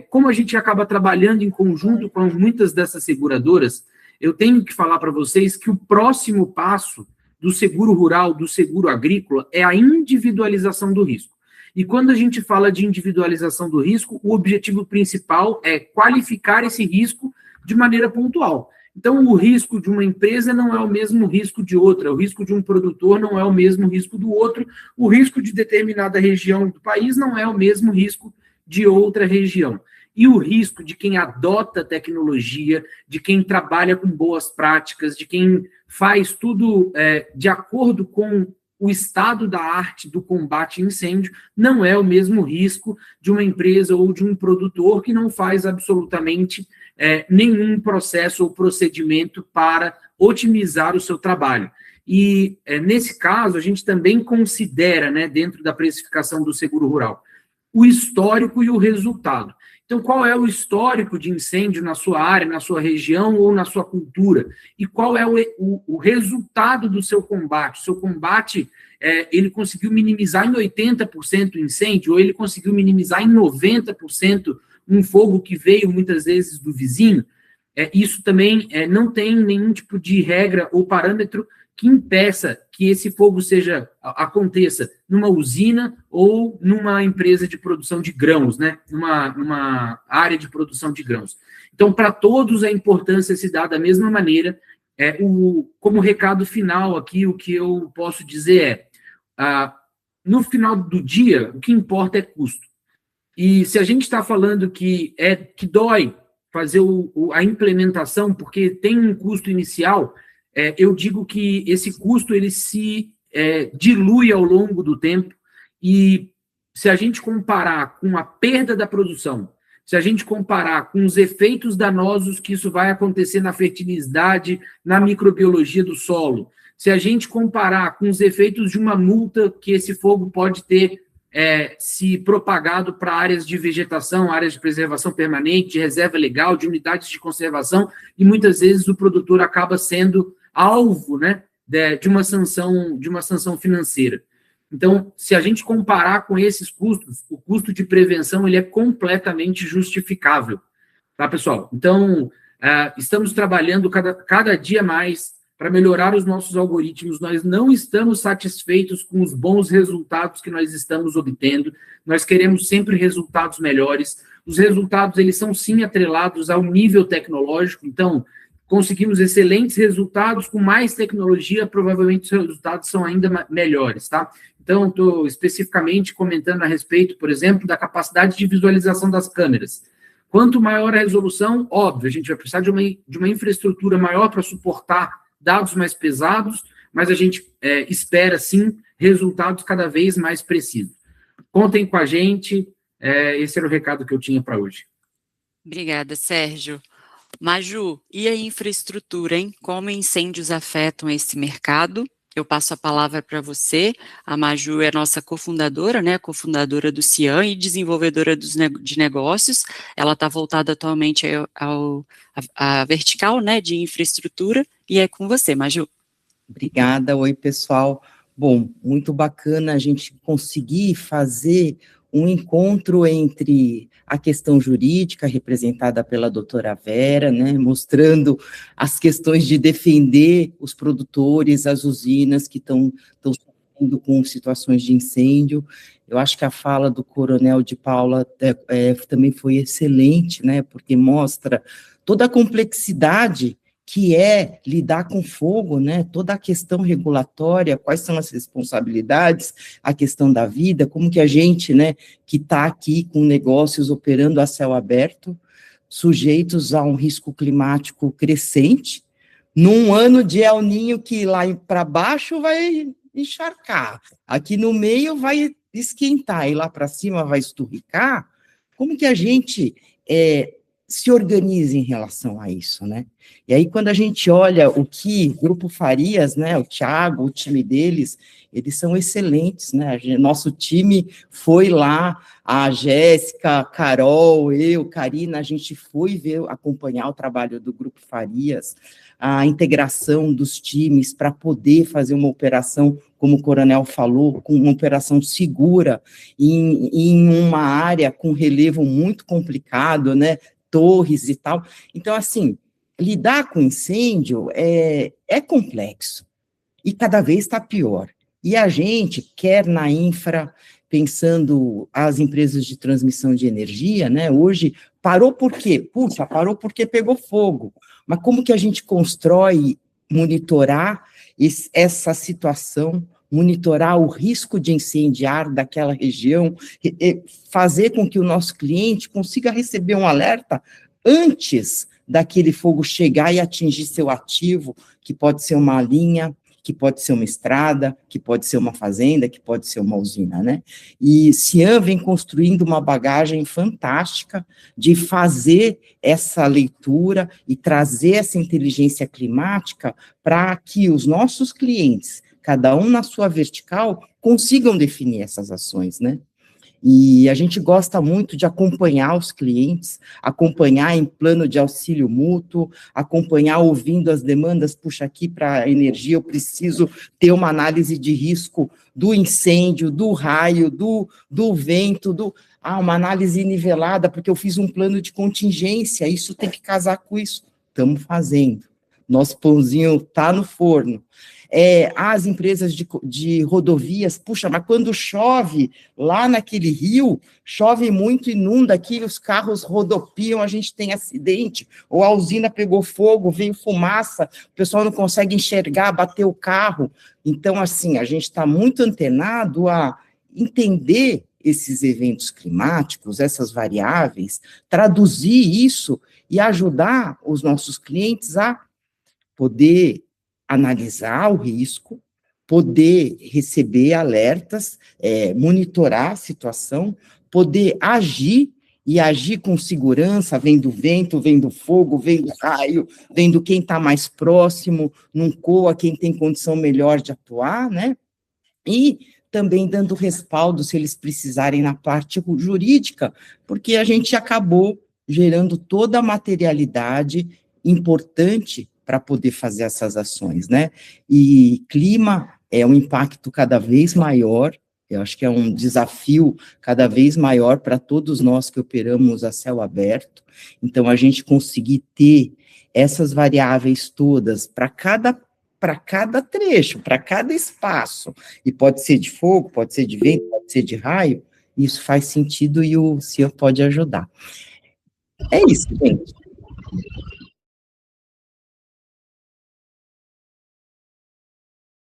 [SPEAKER 5] como a gente acaba trabalhando em conjunto com muitas dessas seguradoras, eu tenho que falar para vocês que o próximo passo do seguro rural, do seguro agrícola, é a individualização do risco. E quando a gente fala de individualização do risco, o objetivo principal é qualificar esse risco de maneira pontual. Então, o risco de uma empresa não é o mesmo risco de outra, o risco de um produtor não é o mesmo risco do outro, o risco de determinada região do país não é o mesmo risco de outra região. E o risco de quem adota tecnologia, de quem trabalha com boas práticas, de quem faz tudo de acordo com o estado da arte do combate a incêndio, não é o mesmo risco de uma empresa ou de um produtor que não faz absolutamente nenhum processo ou procedimento para otimizar o seu trabalho. E, nesse caso, a gente também considera, dentro da precificação do seguro rural, o histórico e o resultado. Então, qual é o histórico de incêndio na sua área, na sua região ou na sua cultura? E qual é o resultado do seu combate? O seu combate, ele conseguiu minimizar em 80% o incêndio, ou ele conseguiu minimizar em 90% um fogo que veio, muitas vezes, do vizinho? Isso também não tem nenhum tipo de regra ou parâmetro que impeça que esse fogo aconteça numa usina ou numa empresa de produção de grãos, numa área de produção de grãos. Então, para todos, a importância se dá da mesma maneira. Como recado final aqui, o que eu posso dizer no final do dia, o que importa é custo. E se a gente está falando que dói fazer a implementação, porque tem um custo inicial, eu digo que esse custo ele se dilui ao longo do tempo, e se a gente comparar com a perda da produção, se a gente comparar com os efeitos danosos que isso vai acontecer na fertilidade, na microbiologia do solo, se a gente comparar com os efeitos de uma multa que esse fogo pode ter se propagado para áreas de vegetação, áreas de preservação permanente, de reserva legal, de unidades de conservação, e muitas vezes o produtor acaba sendo alvo de uma sanção financeira. Então, se a gente comparar com esses custos, o custo de prevenção ele é completamente justificável, tá, pessoal? Então, estamos trabalhando cada dia mais para melhorar os nossos algoritmos. Nós não estamos satisfeitos com os bons resultados que nós estamos obtendo, nós queremos sempre resultados melhores. Os resultados, eles são sim atrelados ao nível tecnológico, então, conseguimos excelentes resultados, com mais tecnologia, provavelmente os resultados são ainda melhores, tá? Então, estou especificamente comentando a respeito, por exemplo, da capacidade de visualização das câmeras. Quanto maior a resolução, óbvio, a gente vai precisar de uma infraestrutura maior para suportar dados mais pesados, mas a gente espera, sim, resultados cada vez mais precisos. contem com a gente, esse era o recado que eu tinha para hoje.
[SPEAKER 1] Obrigada, Sérgio. Maju, e a infraestrutura, hein? Como incêndios afetam esse mercado? Eu passo a palavra para você. A Maju é nossa cofundadora, né? Cofundadora do CIAN e desenvolvedora de negócios. Ela está voltada atualmente à vertical, né? De infraestrutura. E é com você, Maju.
[SPEAKER 6] Obrigada. Oi, pessoal. Bom, muito bacana a gente conseguir fazer um encontro entre a questão jurídica, representada pela doutora Vera, né, mostrando as questões de defender os produtores, as usinas que estão sofrendo com situações de incêndio. Eu acho que a fala do Coronel de Paula também foi excelente, né, porque mostra toda a complexidade que é lidar com fogo, né, toda a questão regulatória, quais são as responsabilidades, a questão da vida, como que a gente, né, que está aqui com negócios operando a céu aberto, sujeitos a um risco climático crescente, num ano de El Niño que lá para baixo vai encharcar, aqui no meio vai esquentar, e lá para cima vai esturricar, como que a gente se organiza em relação a isso, né? E aí, quando a gente olha o que o Grupo Farias, né, o Thiago, o time deles, eles são excelentes, né? Nosso time foi lá, a Jéssica, a Carol, eu, Karina, a gente foi acompanhar o trabalho do Grupo Farias, a integração dos times para poder fazer uma operação, como o Coronel falou, com uma operação segura, em uma área com relevo muito complicado, né? Torres e tal. Então, assim, lidar com incêndio é complexo e cada vez está pior. E a gente quer na infra, pensando as empresas de transmissão de energia, né? Hoje parou por quê? Puxa, parou porque pegou fogo. Mas como que a gente constrói, monitorar essa situação, monitorar o risco de incendiar daquela região, fazer com que o nosso cliente consiga receber um alerta antes daquele fogo chegar e atingir seu ativo, que pode ser uma linha, que pode ser uma estrada, que pode ser uma fazenda, que pode ser uma usina, né? E CIAN vem construindo uma bagagem fantástica de fazer essa leitura e trazer essa inteligência climática para que os nossos clientes, cada um na sua vertical, consigam definir essas ações, né? E a gente gosta muito de acompanhar os clientes, acompanhar em plano de auxílio mútuo, acompanhar ouvindo as demandas, puxa, aqui para energia eu preciso ter uma análise de risco do incêndio, do raio, do vento, uma análise nivelada, porque eu fiz um plano de contingência, isso tem que casar com isso. Estamos fazendo. Nosso pãozinho está no forno. As empresas de rodovias, puxa, mas quando chove lá naquele rio, chove muito, inunda aqui, os carros rodopiam, a gente tem acidente, ou a usina pegou fogo, veio fumaça, o pessoal não consegue enxergar, bater o carro. Então, assim, a gente está muito antenado a entender esses eventos climáticos, essas variáveis, traduzir isso e ajudar os nossos clientes a poder analisar o risco, poder receber alertas, monitorar a situação, poder agir, e agir com segurança, vem do vento, vem do fogo, vem do raio, vem do quem está mais próximo, num COA, quem tem condição melhor de atuar, né? E também dando respaldo, se eles precisarem, na parte jurídica, porque a gente acabou gerando toda a materialidade importante para poder fazer essas ações, né? E clima é um impacto cada vez maior, eu acho que é um desafio cada vez maior para todos nós que operamos a céu aberto, então a gente conseguir ter essas variáveis todas para cada trecho, para cada espaço, e pode ser de fogo, pode ser de vento, pode ser de raio, isso faz sentido e o CIAN pode ajudar. É isso, gente.